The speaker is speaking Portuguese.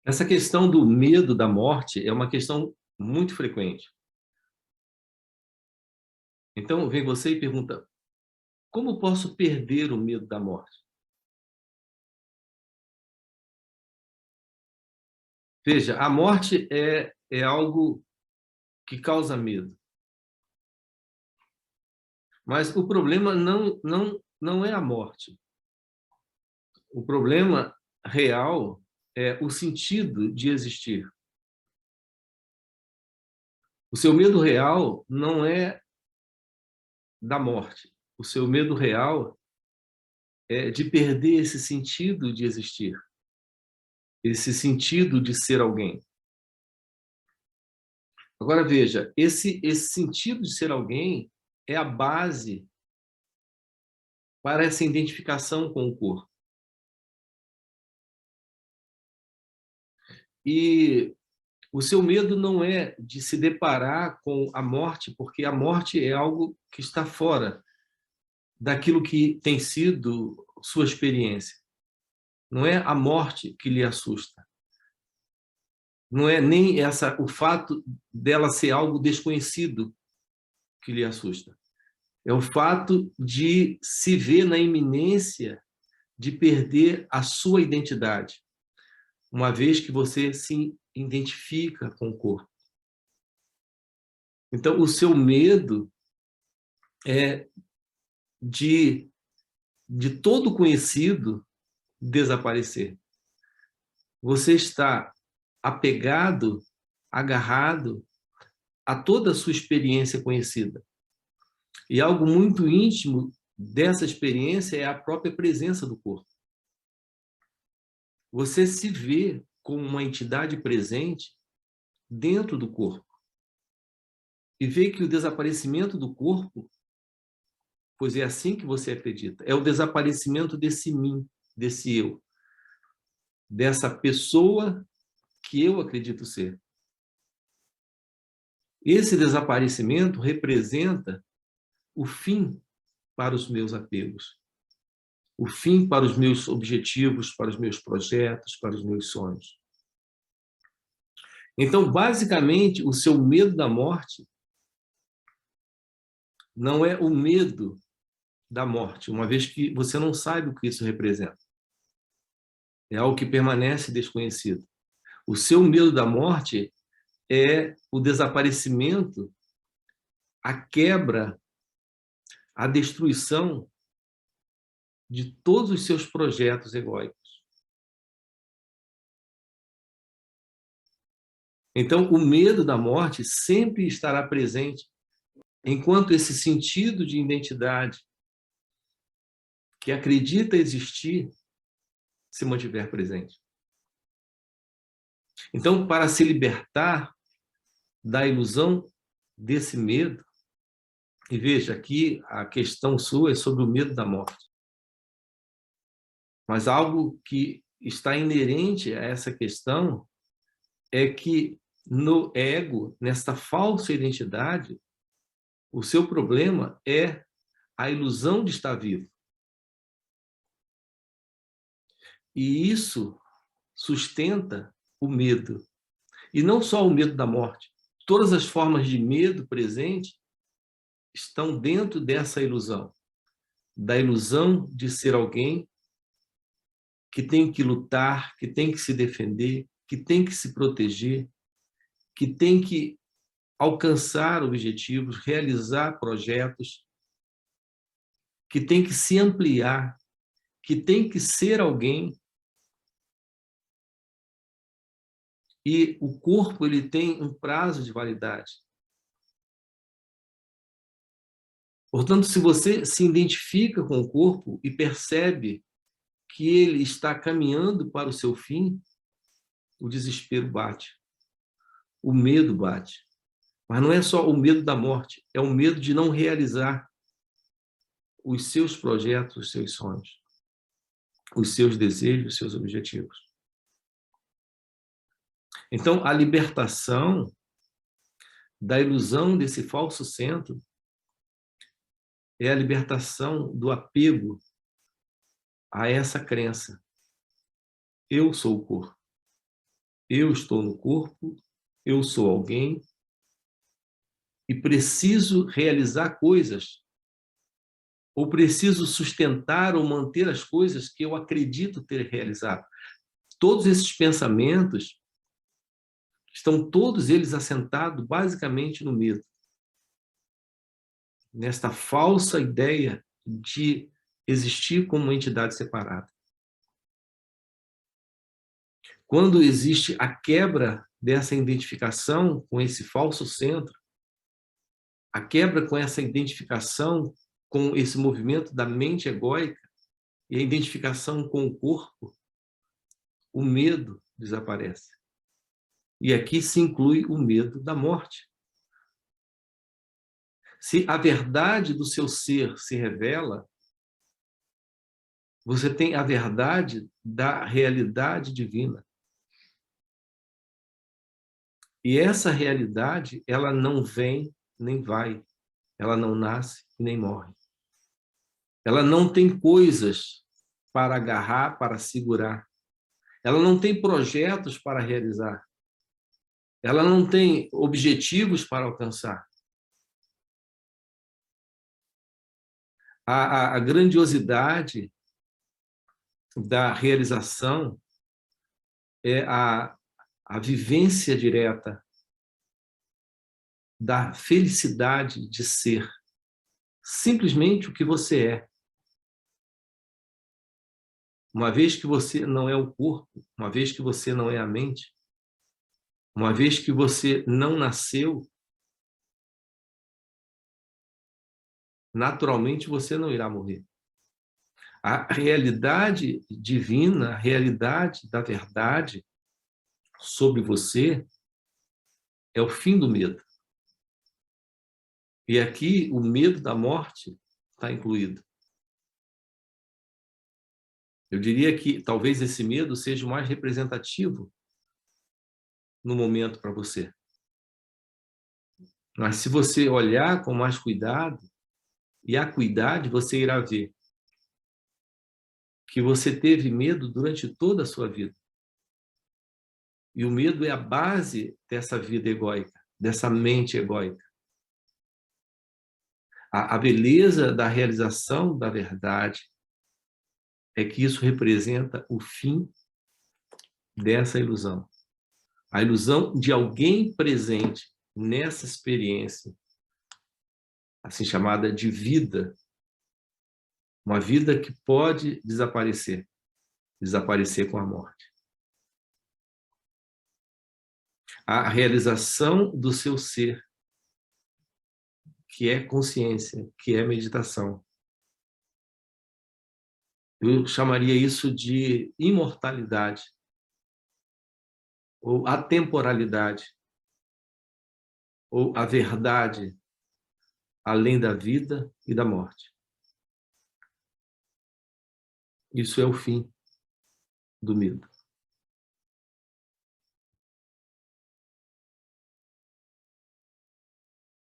Essa questão do medo da morte é uma questão muito frequente. Então, vem você e pergunta: como posso perder o medo da morte? Veja, a morte é algo que causa medo. Mas o problema não é a morte. O problema real é o sentido de existir. O seu medo real não é da morte. O seu medo real é de perder esse sentido de existir, esse sentido de ser alguém. Agora veja, esse sentido de ser alguém é a base para essa identificação com o corpo. E o seu medo não é de se deparar com a morte, porque a morte é algo que está fora daquilo que tem sido sua experiência. Não é a morte que lhe assusta. Não é nem o fato dela ser algo desconhecido que lhe assusta. É o fato de se ver na iminência de perder a sua identidade, uma vez que você se identifica com o corpo. Então, o seu medo é de todo conhecido desaparecer. Você está apegado, agarrado a toda a sua experiência conhecida. E algo muito íntimo dessa experiência é a própria presença do corpo. Você se vê como uma entidade presente dentro do corpo. E vê que o desaparecimento do corpo, pois é assim que você acredita, é o desaparecimento desse mim, desse eu, dessa pessoa que eu acredito ser. Esse desaparecimento representa o fim para os meus apegos, o fim para os meus objetivos, para os meus projetos, para os meus sonhos. Então, basicamente, o seu medo da morte não é o medo da morte, uma vez que você não sabe o que isso representa. É algo que permanece desconhecido. O seu medo da morte é o desaparecimento, a quebra, a destruição de todos os seus projetos egóicos. Então, o medo da morte sempre estará presente enquanto esse sentido de identidade que acredita existir se mantiver presente. Então, para se libertar da ilusão desse medo, e veja, aqui a questão sua é sobre o medo da morte, mas algo que está inerente a essa questão é que no ego, nessa falsa identidade, o seu problema é a ilusão de estar vivo. E isso sustenta o medo. E não só o medo da morte. Todas as formas de medo presente estão dentro dessa ilusão. Da ilusão de ser alguém que tem que lutar, que tem que se defender, que tem que se proteger, que tem que alcançar objetivos, realizar projetos, que tem que se ampliar, que tem que ser alguém. E o corpo ele tem um prazo de validade. Portanto, se você se identifica com o corpo e percebe que ele está caminhando para o seu fim, o desespero bate, o medo bate. Mas não é só o medo da morte, é o medo de não realizar os seus projetos, os seus sonhos, os seus desejos, os seus objetivos. Então, a libertação da ilusão desse falso centro é a libertação do apego a essa crença. Eu sou o corpo. Eu estou no corpo, eu sou alguém e preciso realizar coisas, ou preciso sustentar ou manter as coisas que eu acredito ter realizado. Todos esses pensamentos estão todos eles assentados basicamente no medo, nesta falsa ideia de existir como uma entidade separada. Quando existe a quebra dessa identificação com esse falso centro, a quebra com essa identificação com esse movimento da mente egóica e a identificação com o corpo, o medo desaparece. E aqui se inclui o medo da morte. Se a verdade do seu ser se revela, você tem a verdade da realidade divina. E essa realidade, ela não vem nem vai. Ela não nasce nem morre. Ela não tem coisas para agarrar, para segurar. Ela não tem projetos para realizar. Ela não tem objetivos para alcançar. A grandiosidade da realização é a vivência direta da felicidade de ser simplesmente o que você é. Uma vez que você não é o corpo, uma vez que você não é a mente, uma vez que você não nasceu, naturalmente você não irá morrer. A realidade divina, a realidade da verdade sobre você é o fim do medo. E aqui o medo da morte está incluído. Eu diria que talvez esse medo seja o mais representativo no momento para você. Mas se você olhar com mais cuidado e acuidade, você irá ver que você teve medo durante toda a sua vida. E o medo é a base dessa vida egóica, dessa mente egóica. A beleza da realização da verdade é que isso representa o fim dessa ilusão. A ilusão de alguém presente nessa experiência, assim chamada de vida, uma vida que pode desaparecer com a morte. A realização do seu ser, que é consciência, que é meditação. Eu chamaria isso de imortalidade, ou atemporalidade, ou a verdade além da vida e da morte. Isso é o fim do medo.